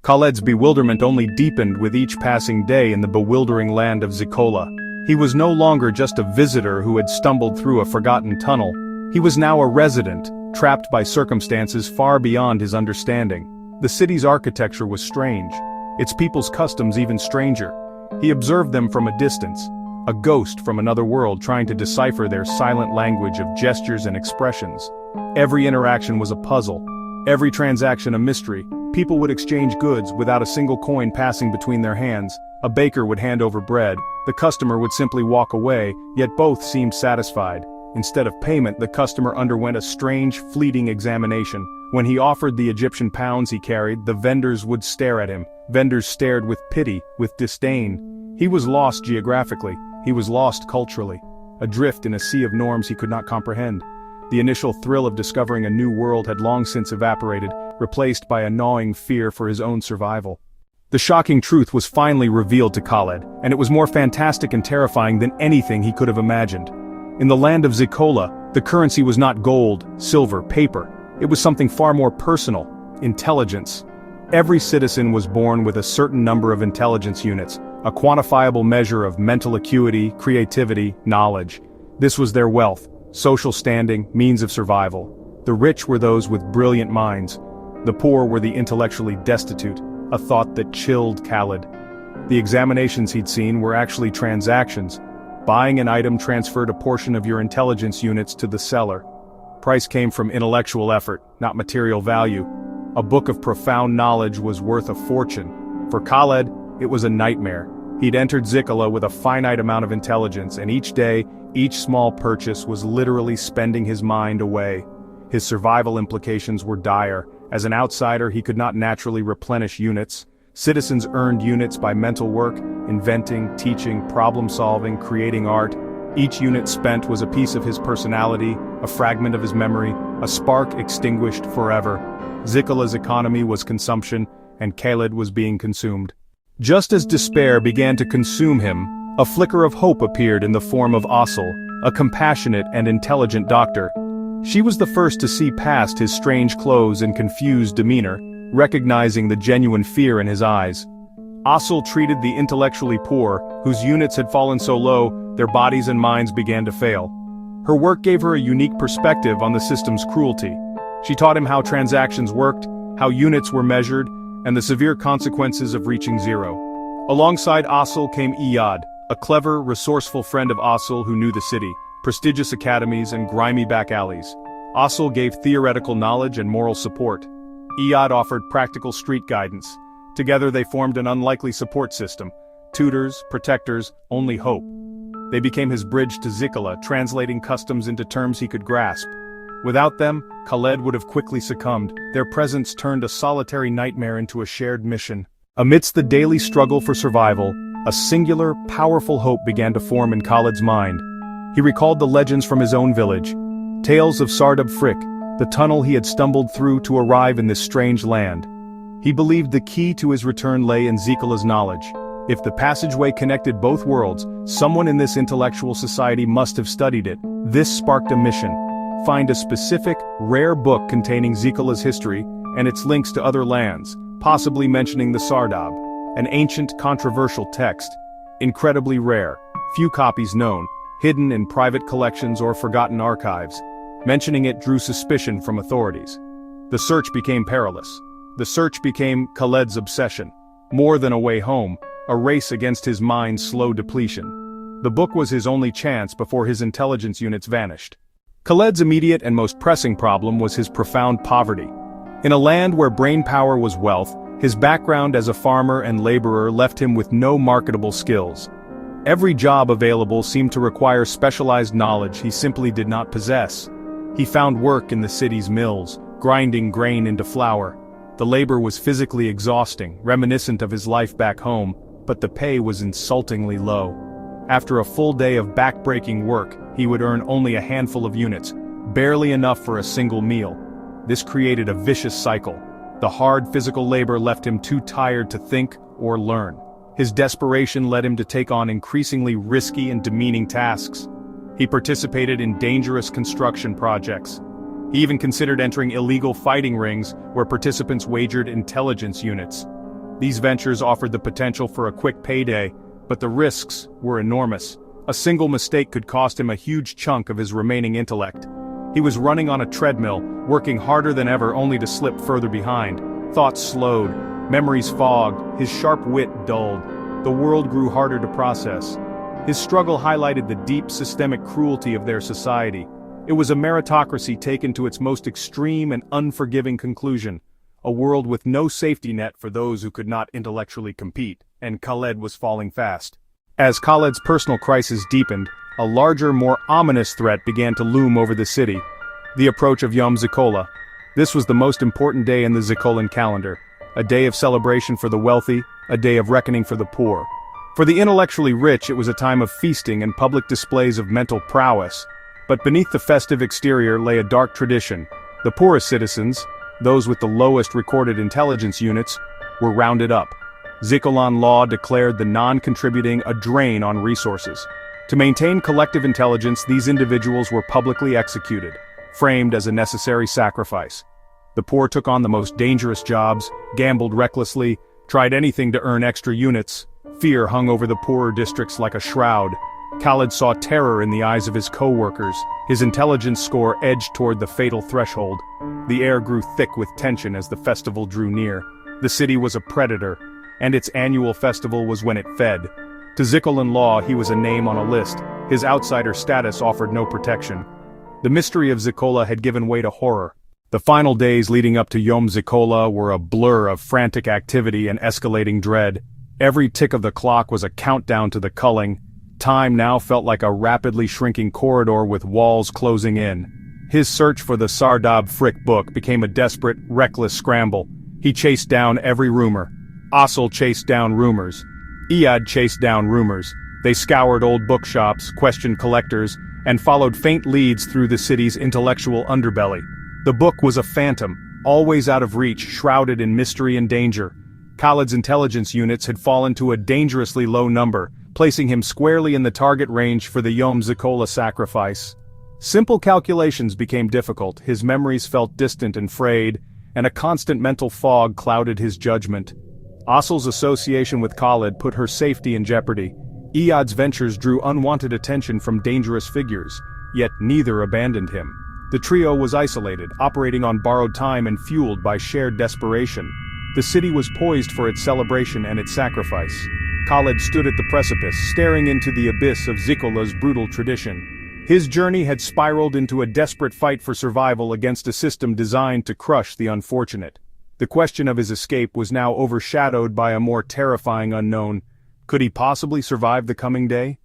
Khaled's bewilderment only deepened with each passing day in the bewildering land of Zekola. He was no longer just a visitor who had stumbled through a forgotten tunnel. He was now a resident, trapped by circumstances far beyond his understanding. The city's architecture was strange, its people's customs even stranger. He observed them from a distance, a ghost from another world trying to decipher their silent language of gestures and expressions. Every interaction was a puzzle, every transaction a mystery. People would exchange goods without a single coin passing between their hands. A baker would hand over bread, the customer would simply walk away, yet both seemed satisfied. Instead of payment, the customer underwent a strange, fleeting examination. When he offered the Egyptian pounds he carried, the vendors would stare at him. Vendors stared with pity, with disdain. He was lost geographically, he was lost culturally. Adrift in a sea of norms he could not comprehend. The initial thrill of discovering a new world had long since evaporated, replaced by a gnawing fear for his own survival. The shocking truth was finally revealed to Khaled, and it was more fantastic and terrifying than anything he could have imagined. In the land of Zekola, the currency was not gold, silver, paper. It was something far more personal: intelligence. Every citizen was born with a certain number of intelligence units, a quantifiable measure of mental acuity, creativity, knowledge. This was their wealth, social standing, means of survival. The rich were those with brilliant minds. The poor were the intellectually destitute, a thought that chilled Khaled. The examinations he'd seen were actually transactions. Buying an item transferred a portion of your intelligence units to the seller. Price came from intellectual effort, not material value. A book of profound knowledge was worth a fortune. For Khaled, it was a nightmare. He'd entered Zekola with a finite amount of intelligence, and each day, each small purchase was literally spending his mind away. His survival implications were dire. As an outsider, he could not naturally replenish units. Citizens earned units by mental work, inventing, teaching, problem-solving, creating art. Each unit spent was a piece of his personality, a fragment of his memory, a spark extinguished forever. Zekola's economy was consumption, and Khaled was being consumed. Just as despair began to consume him, a flicker of hope appeared in the form of Asıl, a compassionate and intelligent doctor. She was the first to see past his strange clothes and confused demeanor, recognizing the genuine fear in his eyes. Asıl treated the intellectually poor, whose units had fallen so low, their bodies and minds began to fail. Her work gave her a unique perspective on the system's cruelty. She taught him how transactions worked, how units were measured, and the severe consequences of reaching zero. Alongside Asıl came Iyad, a clever, resourceful friend of Asıl who knew the city, prestigious academies and grimy back alleys. Asıl gave theoretical knowledge and moral support. Iyad offered practical street guidance. Together they formed an unlikely support system. Tutors, protectors, only hope. They became his bridge to Zekola, translating customs into terms he could grasp. Without them, Khaled would have quickly succumbed. Their presence turned a solitary nightmare into a shared mission. Amidst the daily struggle for survival, a singular, powerful hope began to form in Khaled's mind. He recalled the legends from his own village. Tales of Sardab Frick, the tunnel he had stumbled through to arrive in this strange land. He believed the key to his return lay in Zekola's knowledge. If the passageway connected both worlds, someone in this intellectual society must have studied it. This sparked a mission. Find a specific, rare book containing Zekola's history and its links to other lands, possibly mentioning the Sardab, an ancient, controversial text. Incredibly rare, few copies known, hidden in private collections or forgotten archives. Mentioning it drew suspicion from authorities. The search became perilous. The search became Khaled's obsession. More than a way home, a race against his mind's slow depletion. The book was his only chance before his intelligence units vanished. Khaled's immediate and most pressing problem was his profound poverty. In a land where brain power was wealth, his background as a farmer and laborer left him with no marketable skills. Every job available seemed to require specialized knowledge he simply did not possess. He found work in the city's mills, grinding grain into flour. The labor was physically exhausting, reminiscent of his life back home, but the pay was insultingly low. After a full day of back-breaking work, he would earn only a handful of units, barely enough for a single meal. This created a vicious cycle. The hard physical labor left him too tired to think or learn. His desperation led him to take on increasingly risky and demeaning tasks. He participated in dangerous construction projects. He even considered entering illegal fighting rings where participants wagered intelligence units. These ventures offered the potential for a quick payday, but the risks were enormous. A single mistake could cost him a huge chunk of his remaining intellect. He was running on a treadmill, working harder than ever only to slip further behind. Thoughts slowed, memories fogged, his sharp wit dulled. The world grew harder to process. His struggle highlighted the deep systemic cruelty of their society. It was a meritocracy taken to its most extreme and unforgiving conclusion. A world with no safety net for those who could not intellectually compete, and Khaled was falling fast. As Khaled's personal crisis deepened, a larger, more ominous threat began to loom over the city. The approach of Yom Zekola. This was the most important day in the Zekolan calendar. A day of celebration for the wealthy, a day of reckoning for the poor. For the intellectually rich, it was a time of feasting and public displays of mental prowess. But beneath the festive exterior lay a dark tradition. The poorest citizens, those with the lowest recorded intelligence units, were rounded up. Zekolan law declared the non-contributing a drain on resources. To maintain collective intelligence, these individuals were publicly executed, framed as a necessary sacrifice. The poor took on the most dangerous jobs, gambled recklessly, tried anything to earn extra units. Fear hung over the poorer districts like a shroud. Khaled saw terror in the eyes of his co-workers. His intelligence score edged toward the fatal threshold. The air grew thick with tension as the festival drew near. The city was a predator, and its annual festival was when it fed. To Zekolan law, he was a name on a list. His outsider status offered no protection. The mystery of Zekola had given way to horror. The final days leading up to Yom Zekola were a blur of frantic activity and escalating dread. Every tick of the clock was a countdown to the culling. Time now felt like a rapidly shrinking corridor with walls closing in. His search for the Sardab Frick book became a desperate, reckless scramble. He chased down every rumor. Asl chased down rumors. Iyad chased down rumors. They scoured old bookshops, questioned collectors, and followed faint leads through the city's intellectual underbelly. The book was a phantom, always out of reach, shrouded in mystery and danger. Khaled's intelligence units had fallen to a dangerously low number, placing him squarely in the target range for the Yom Zekola sacrifice. Simple calculations became difficult, his memories felt distant and frayed, and a constant mental fog clouded his judgment. Asl's association with Khaled put her safety in jeopardy. Iyad's ventures drew unwanted attention from dangerous figures, yet neither abandoned him. The trio was isolated, operating on borrowed time and fueled by shared desperation. The city was poised for its celebration and its sacrifice. Khaled stood at the precipice, staring into the abyss of Zekola's brutal tradition. His journey had spiraled into a desperate fight for survival against a system designed to crush the unfortunate. The question of his escape was now overshadowed by a more terrifying unknown. Could he possibly survive the coming day?